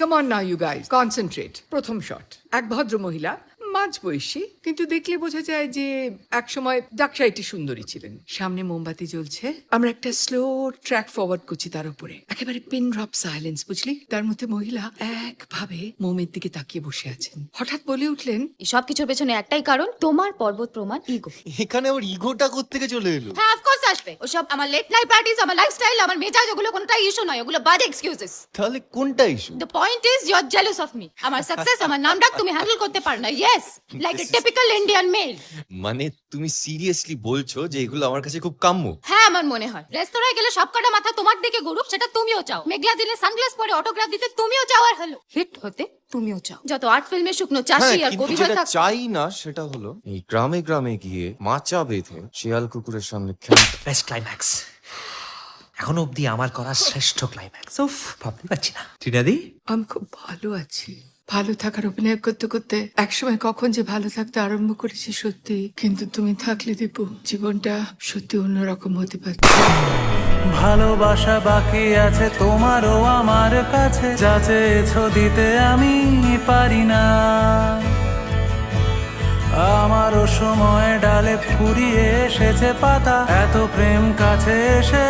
Come on now you guys, concentrate. প্রথম shot, এক ভদ্র মহিলা, মাঝবয়সী, কিন্তু দেখলে বোঝা যায় যে একসময় ডাকসাইটি সুন্দরী ছিলেন। সামনে মোমবাতি জ্বলছে, আমরা একটা স্লো ট্র্যাক ফরওয়ার্ড করছি তার উপরে, একেবারে পিন ড্রপ সাইলেন্স, বুঝলি? তার মধ্যে মহিলা একভাবে মোমের দিকে তাকিয়ে বসে আছেন। হঠাৎ বলে উঠলেন, এই সব কিছুর পেছনে একটাই কারণ, তোমার পর্বত প্রমাণ ইগো। এখানে ওর ইগোটা কোত্থেকে চলে এলো? হ্যাঁ অফকোর্স আসবে। ওসব আমার লেট নাইট পার্টিজ, আমার লাইফস্টাইল, আমার মেজাজ, ওগুলো কোনটা ইস্যু নয়, ওগুলো বাজে এক্সকিউজেস। তাহলে কোনটা issue? The point is you are jealous of me. আমার সাকসেস, আমার নাম ডাক তুমি হ্যান্ডেল করতে পারো না। Yes, like a typical Indian male. মানে তুমি সিরিয়াসলি বলছো যে এগুলো আমার কাছে খুব কাম্য? হ্যাঁ আমার মনে হয় রেস্তোরাঁয় গেলে সব কটা মাথা তোমার দিকে ঘুরুক, সেটা তুমিও চাও। মেঘলা দিনে সানগ্লাস পরে অটোগ্রাফ দিতে তুমিও চাও, আর হলো হিট হতে তুমিও চাও। যত আর্ট ফিল্মে শুকনো চাষি আর কিন্তু কবি হয়ে যেটা থাক। চাই না সেটা হলো এই গ্রামে গ্রামে গিয়ে মাচা বেঁধে শিয়াল কুকুরের সামনে খেলা। বেস্ট ক্লাইম্যাক্স, এখনো অব্দি আমার করা শ্রেষ্ঠ ক্লাইম্যাক্স। উফ, ভাবতে পারছি না। টিনাদি, আমি খুব ভালো আছি। ভালো থাকার অভিনয় করতে করতে একসময় কখন যে ভালো থাকতে আরম্ভ করেছি সত্যি, কিন্তু তুমি থাকলে দীপু জীবনটা সত্যি অন্যরকম হতে পারত। ভালোবাসা বাকি আছে তোমারও আমার কাছে, যা চেয়েছো দিতে আমি পারি না। আমারও সময় ডালে ফুরিয়ে এসেছে পাতা, এত প্রেম কাছে এসে